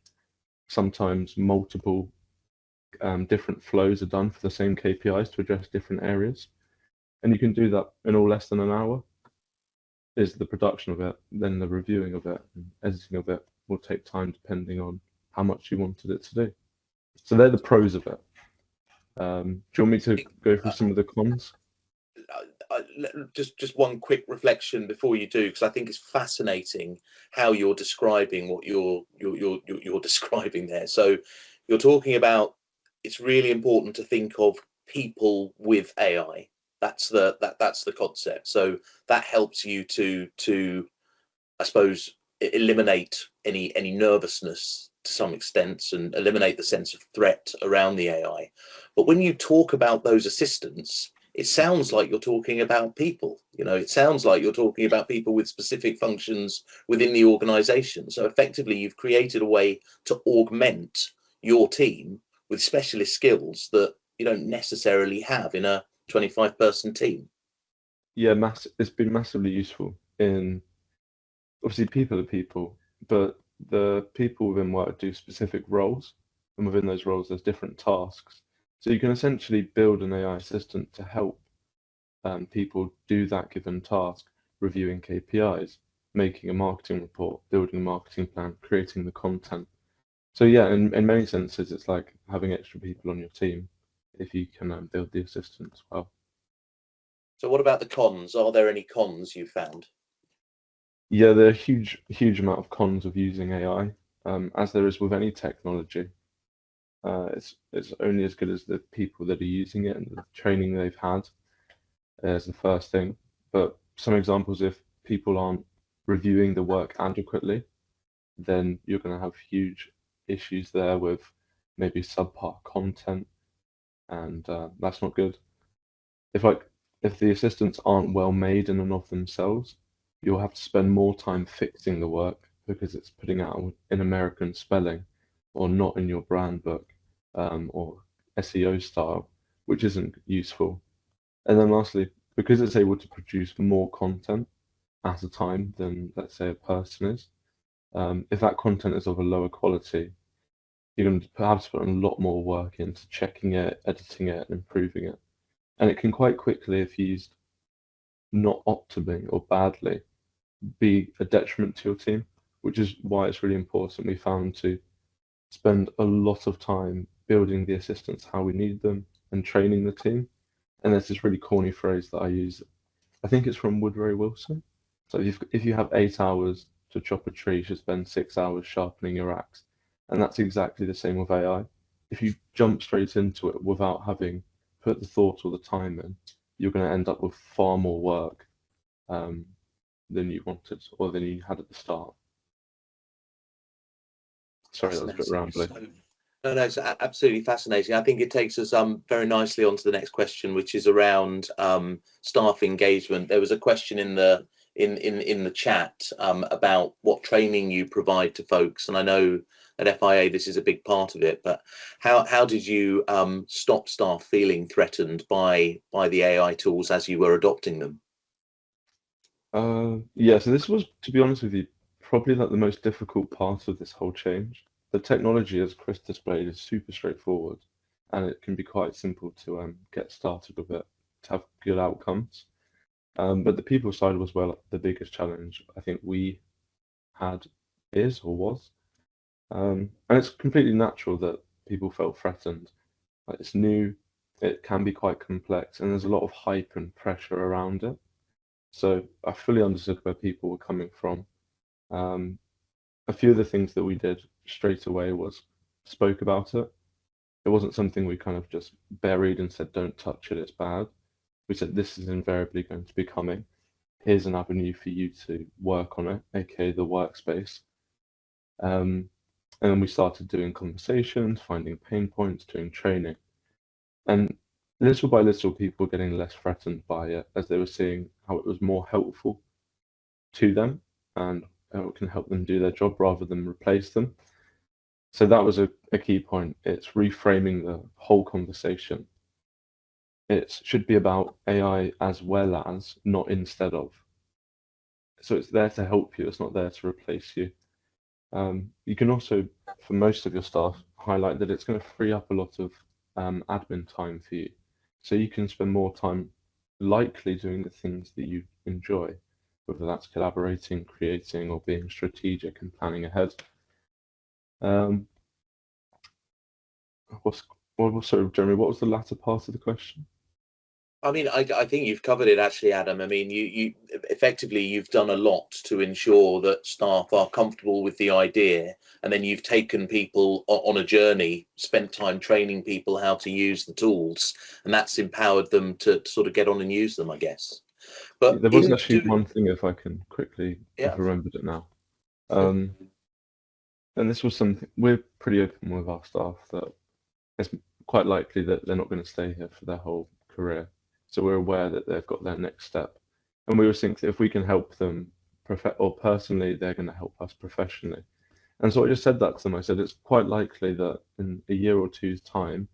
Sometimes multiple different flows are done for the same KPIs to address different areas. And you can do that in all less than an hour. Is the production of it, then the reviewing of it, and editing of it will take time depending on how much you wanted it to do. So they're the pros of it. Do you want me to go through some of the cons? Just one quick reflection before you do, because I think it's fascinating how you're describing what you're describing there. So you're talking about it's really important to think of people with AI. That's the concept. So that helps you to I suppose eliminate any nervousness to some extent and eliminate the sense of threat around the AI. But when you talk about those assistants, it sounds like you're talking about people. It sounds like you're talking about people with specific functions within the organization. So effectively, you've created a way to augment your team with specialist skills that you don't necessarily have in a 25-person team. Yeah, it's been massively useful in, obviously people are people, but the people within work do specific roles, and within those roles there's different tasks. So you can essentially build an AI assistant to help people do that given task, reviewing KPIs, making a marketing report, building a marketing plan, creating the content. So yeah, in many senses, it's like having extra people on your team if you can build the assistant as well. So what about the cons? Are there any cons you found? Yeah, there are huge amount of cons of using AI, as there is with any technology. It's only as good as the people that are using it and the training they've had as the first thing. But some examples, if people aren't reviewing the work adequately, then you're going to have huge issues there with maybe subpar content, and that's not good. If the assistants aren't well made in and of themselves, you'll have to spend more time fixing the work because it's putting out in American spelling or not in your brand book or SEO style, which isn't useful. And then lastly, because it's able to produce more content at a time than, let's say, a person is, if that content is of a lower quality, you're going to perhaps put a lot more work into checking it, editing it, and improving it. And it can quite quickly, if used not optimally or badly, be a detriment to your team, which is why it's really important, we found, to spend a lot of time building the assistants how we need them and training the team. And there's this really corny phrase that I use. I think it's from Woodrow Wilson. So if you have 8 hours to chop a tree, you should spend 6 hours sharpening your axe. And that's exactly the same with AI. If you jump straight into it without having put the thought or the time in, you're going to end up with far more work than you wanted or than you had at the start. Sorry, that was a bit rambling. No, it's absolutely fascinating. I think it takes us very nicely on to the next question, which is around staff engagement. There was a question in the chat about what training you provide to folks, and I know at FIA this is a big part of it. But how did you stop staff feeling threatened by the AI tools as you were adopting them? Yeah, so this was, to be honest with you, probably like the most difficult part of this whole change. The technology, as Chris displayed, is super straightforward, and it can be quite simple to get started with it to have good outcomes. But the people side was the biggest challenge I think we had is or was. And it's completely natural that people felt threatened. Like, it's new, it can be quite complex, and there's a lot of hype and pressure around it. So I fully understood where people were coming from. A few of the things that we did straight away was spoke about it. It wasn't something we kind of just buried and said, don't touch it, it's bad. We said, this is invariably going to be coming. Here's an avenue for you to work on it, aka the workspace. And then we started doing conversations, finding pain points, doing training. And little by little, people were getting less threatened by it as they were seeing how it was more helpful to them and how it can help them do their job rather than replace them. So that was a key point. It's reframing the whole conversation. It should be about AI as well as, not instead of. So it's there to help you, it's not there to replace you. You can also, for most of your staff, highlight that it's going to free up a lot of admin time for you. So you can spend more time likely doing the things that you enjoy, whether that's collaborating, creating, or being strategic and planning ahead. Sorry, Jeremy, what was the latter part of the question? I mean, I think you've covered it actually, Adam. I mean, you effectively, you've done a lot to ensure that staff are comfortable with the idea, and then you've taken people on a journey, spent time training people how to use the tools, and that's empowered them to sort of get on and use them, I guess. But there was actually one thing, if I can quickly, I've remembered it now. And this was something, we're pretty open with our staff that it's quite likely that they're not going to stay here for their whole career. So we're aware that they've got their next step. And we were thinking if we can help them or personally, they're going to help us professionally. And so I just said that to them. I said, it's quite likely that in a year or two's time,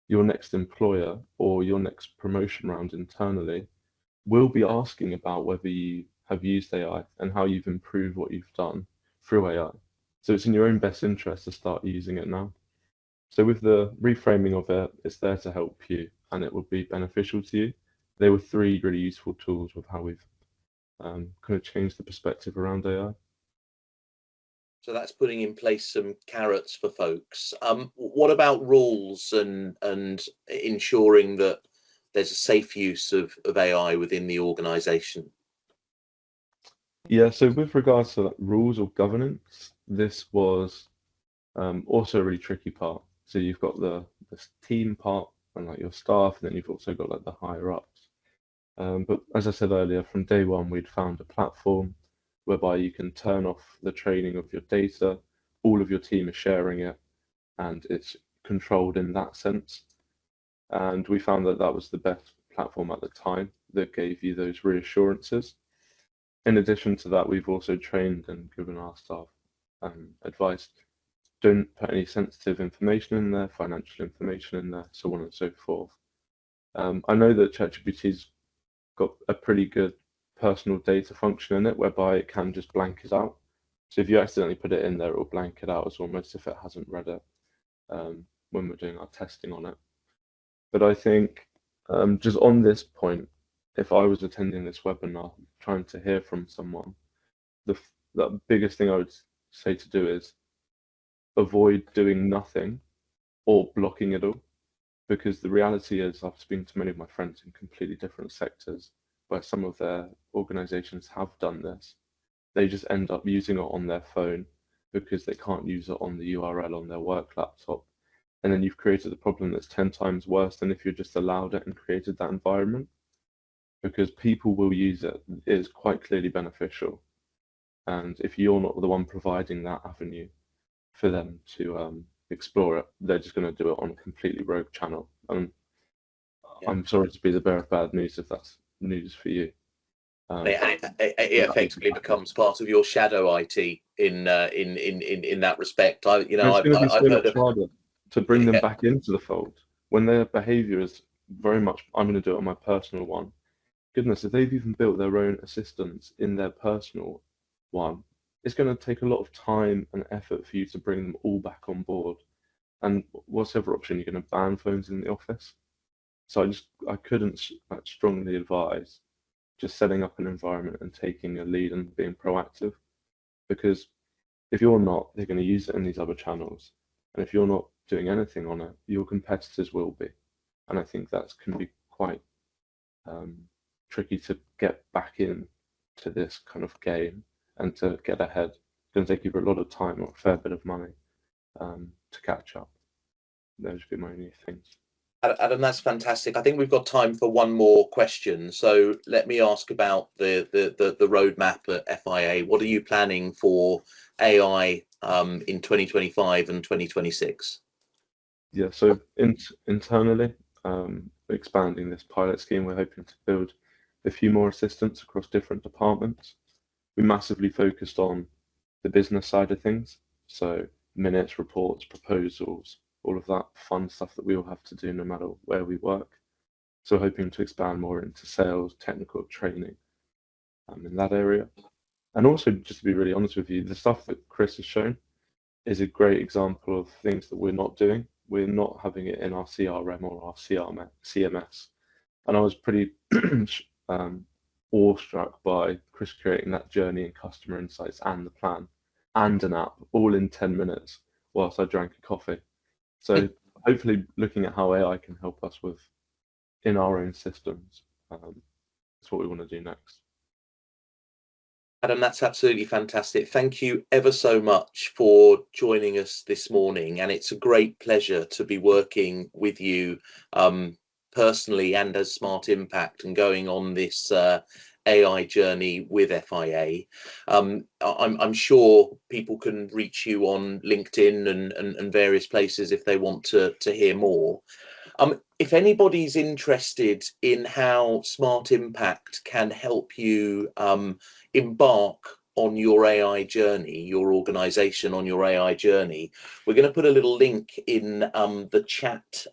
your next employer or your next promotion round internally will be asking about whether you have used AI and how you've improved what you've done through AI. So it's in your own best interest to start using it now. So with the reframing of it, it's there to help you and it would be beneficial to you. There were three really useful tools with how we've kind of changed the perspective around AI. So that's putting in place some carrots for folks. What about rules and ensuring that there's a safe use of AI within the organisation? Yeah, so with regards to rules or governance, this was also a really tricky part. So you've got this team part and like your staff, and then you've also got like the higher ups. But as I said earlier, from day one, we'd found a platform whereby you can turn off the training of your data, all of your team is sharing it, and it's controlled in that sense. And we found that that was the best platform at the time that gave you those reassurances. In addition to that, we've also trained and given our staff advice. Don't put any sensitive information in there, financial information in there, so on and so forth. I know that ChatGPT's got a pretty good personal data function in it, whereby it can just blank it out. So if you accidentally put it in there, it will blank it out as almost if it hasn't read it when we're doing our testing on it. But I think just on this point, if I was attending this webinar, trying to hear from someone, the biggest thing I would say to do is avoid doing nothing or blocking it all. Because the reality is, I've spoken to many of my friends in completely different sectors where some of their organizations have done this. They just end up using it on their phone because they can't use it on the URL on their work laptop. And then you've created a problem that's 10 times worse than if you just allowed it and created that environment, because people will use it. It is quite clearly beneficial. And if you're not the one providing that avenue for them to explore it, they're just going to do it on a completely rogue channel. And I'm sorry to be the bearer of bad news if that's news for you. It effectively becomes part of your shadow IT in that respect. I've heard of harder to bring them back into the fold when their behavior is very much, I'm going to do it on my personal one. Goodness, if they've even built their own assistants in their personal one, it's going to take a lot of time and effort for you to bring them all back on board. And what's the other option? You're going to ban phones in the office? So I couldn't strongly advise just setting up an environment and taking a lead and being proactive, because if you're not, they're going to use it in these other channels. And if you're not doing anything on it, your competitors will be. And I think that can be quite tricky to get back in to this kind of game and to get ahead. It's going to take you a lot of time or a fair bit of money to catch up. Those would be my only things. Adam, that's fantastic. I think we've got time for one more question. So let me ask about the roadmap at FIA. What are you planning for AI in 2025 and 2026? Yeah, so internally, expanding this pilot scheme, we're hoping to build a few more assistants across different departments. We massively focused on the business side of things, so minutes, reports, proposals, all of that fun stuff that we all have to do no matter where we work. So hoping to expand more into sales, technical training in that area. And also, just to be really honest with you, the stuff that Chris has shown is a great example of things that we're not doing. We're not having it in our CRM or our CMS. And I was pretty awestruck by Chris creating that journey and customer insights and the plan and an app all in 10 minutes whilst I drank a coffee. So hopefully looking at how AI can help us with in our own systems, that's what we want to do next. Adam, that's absolutely fantastic. Thank you ever so much for joining us this morning. And it's a great pleasure to be working with you personally and as Smart Impact and going on this AI journey with FIA. I'm sure people can reach you on LinkedIn and various places if they want to hear more. If anybody's interested in how Smart Impact can help you embark on your AI journey, your organization on your AI journey, we're going to put a little link in the chat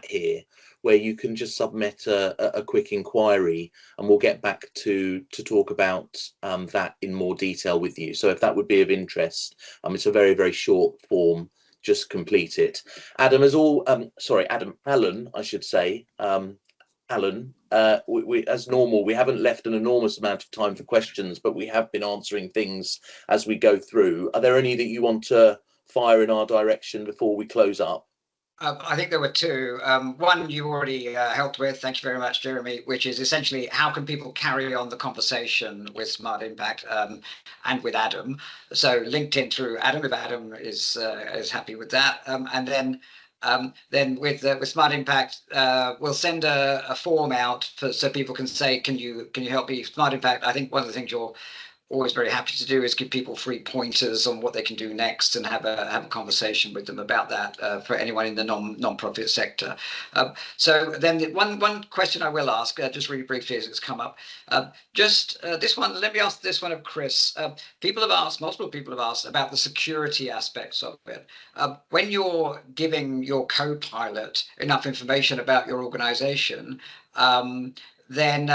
here, where you can just submit a quick inquiry, and we'll get back to talk about that in more detail with you. So if that would be of interest, it's a very, very short form. Just complete it. Adam, Alan, I should say. Alan, we as normal, we haven't left an enormous amount of time for questions, but we have been answering things as we go through. Are there any that you want to fire in our direction before we close up? I think there were two. One you already helped with, thank you very much, Jeremy, which is essentially how can people carry on the conversation with Smart Impact and with Adam. So LinkedIn through Adam, if Adam is happy with that. And then with Smart Impact, we'll send a form out so people can say, can you help me? Smart Impact, I think one of the things you're always very happy to do is give people free pointers on what they can do next and have a conversation with them about that for anyone in the non-profit sector. So then one question I will ask, just really briefly as it's come up, this one, let me ask this one of Chris. Multiple people have asked about the security aspects of it. When you're giving your co-pilot enough information about your organization, then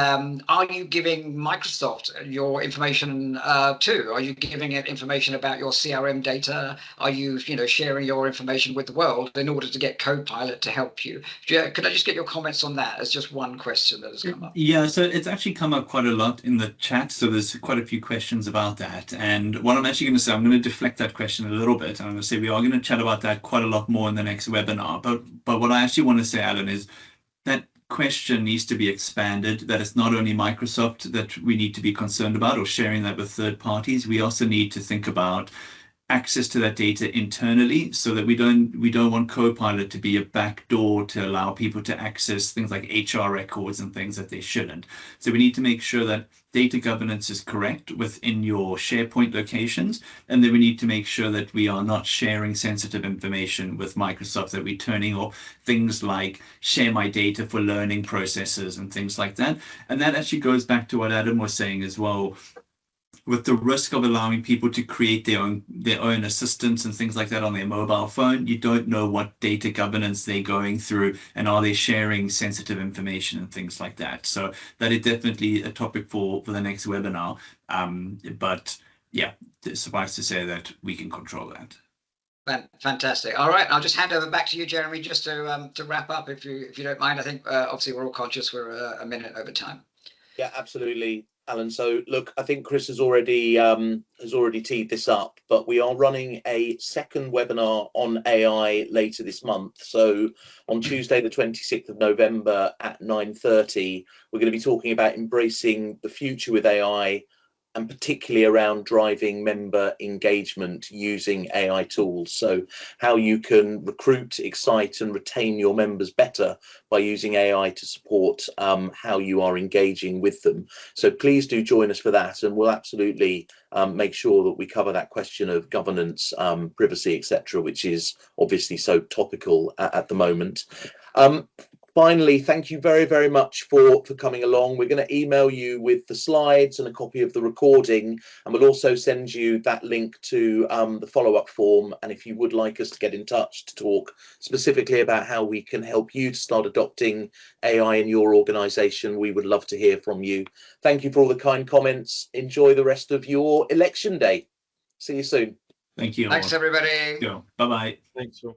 are you giving Microsoft your information too? Are you giving it information about your CRM data? Are you sharing your information with the world in order to get Copilot to help you? Could I just get your comments on that as just one question that has come up? Yeah, so it's actually come up quite a lot in the chat. So there's quite a few questions about that. And what I'm actually going to say, I'm going to deflect that question a little bit. I'm going to say we are going to chat about that quite a lot more in the next webinar. But what I actually want to say, Alan, is that question needs to be expanded, that it's not only Microsoft that we need to be concerned about or sharing that with third parties. We also need to think about access to that data internally, so that we don't want Copilot to be a backdoor to allow people to access things like HR records and things that they shouldn't. So we need to make sure that data governance is correct within your SharePoint locations, and then we need to make sure that we are not sharing sensitive information with Microsoft, that we're turning off things like share my data for learning processes and things like that. And that actually goes back to what Adam was saying as well, with the risk of allowing people to create their own assistants and things like that on their mobile phone. You don't know what data governance they're going through, and are they sharing sensitive information and things like that. So that is definitely a topic for the next webinar. But yeah, suffice to say that we can control that. Fantastic. All right, I'll just hand over back to you, Jeremy, just to wrap up, if you don't mind. I think obviously we're all conscious we're a minute over time. Yeah, absolutely, Alan. So look, I think Chris has already teed this up, but we are running a second webinar on AI later this month. So on Tuesday, the 26th of November at 9:30, we're going to be talking about embracing the future with AI, and particularly around driving member engagement using AI tools. So how you can recruit, excite and retain your members better by using AI to support how you are engaging with them. So please do join us for that, and we'll absolutely make sure that we cover that question of governance, privacy, etc., which is obviously so topical at the moment. Finally, thank you very, very much for coming along. We're going to email you with the slides and a copy of the recording, and we'll also send you that link to the follow-up form. And if you would like us to get in touch to talk specifically about how we can help you to start adopting AI in your organisation, we would love to hear from you. Thank you for all the kind comments. Enjoy the rest of your election day. See you soon. Thank you. Thanks, everybody. Bye-bye. Thanks all.